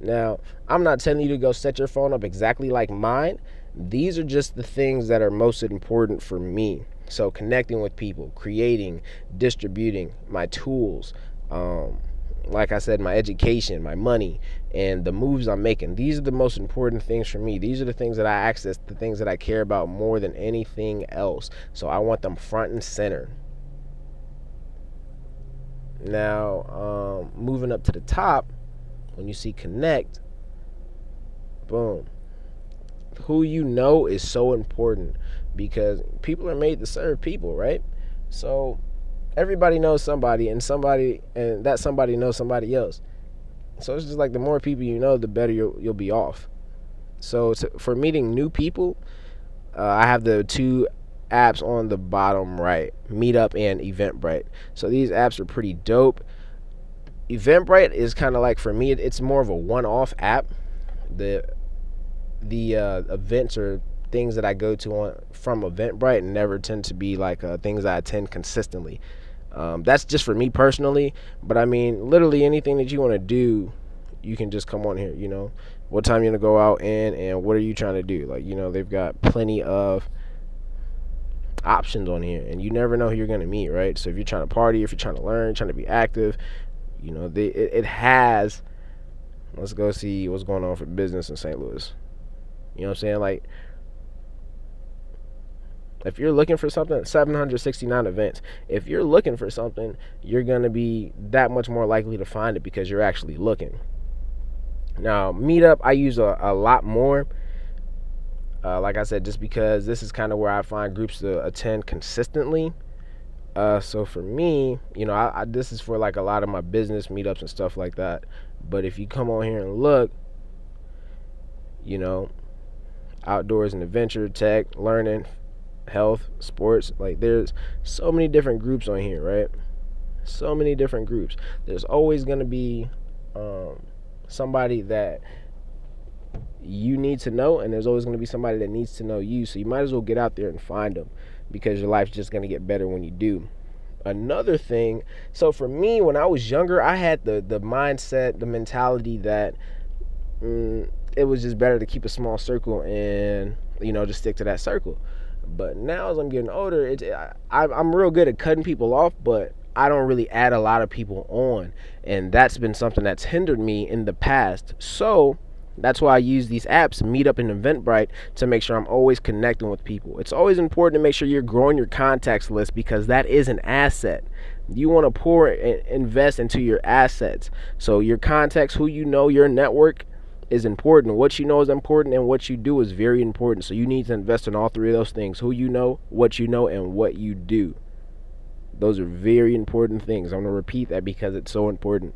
Now, I'm not telling you to go set your phone up exactly like mine. These are just the things that are most important for me. So, connecting with people, creating, distributing my tools, um, like I said, my education, my money, and the moves I'm making. These are the most important things for me. These are the things that I access, the things that I care about more than anything else. So, I want them front and center. Now, moving up to the top, when you see connect, boom. Who you know is so important because people are made to serve people, right? So everybody knows somebody, and that somebody knows somebody else. So it's just like the more people you know, the better you'll be off. So for meeting new people, I have the two apps on the bottom right, Meetup and Eventbrite. So these apps are pretty dope. Eventbrite is kind of like, for me, it's more of a one-off app. The events or things that I go to from Eventbrite never tend to be like things I attend consistently. That's just for me personally, but I mean, literally anything that you want to do, you can just come on here. What time you gonna go out and what are you trying to do? Like, they've got plenty of options on here, and you never know who you're gonna meet, right? So if you're trying to party, if you're trying to learn, trying to be active, it has. Let's go see what's going on for business in St. Louis. You know what I'm saying? Like, if you're looking for something, 769 events. If you're looking for something, you're going to be that much more likely to find it because you're actually looking. Now, Meetup, I use a lot more. Like I said, just because this is kind of where I find groups to attend consistently. So for me, this is for like a lot of my business meetups and stuff like that. But if you come on here and look, you know, outdoors and adventure, tech, learning, health, sports, like there's so many different groups on here, right? So many different groups. There's always going to be somebody that you need to know, and there's always going to be somebody that needs to know you. So you might as well get out there and find them because your life's just going to get better when you do. Another thing, so for me, when I was younger, I had the mindset, the mentality that it was just better to keep a small circle and just stick to that circle. But now as I'm getting older, I'm real good at cutting people off, but I don't really add a lot of people on, and that's been something that's hindered me in the past. So that's why I use these apps, Meetup and Eventbrite, to make sure I'm always connecting with people. It's always important to make sure you're growing your contacts list because that is an asset. You want to pour and invest into your assets. So your contacts, who you know, your network is important. What you know is important, and what you do is very important. So you need to invest in all three of those things: who you know, and what you do. Those are very important things. I'm going to repeat that because it's so important.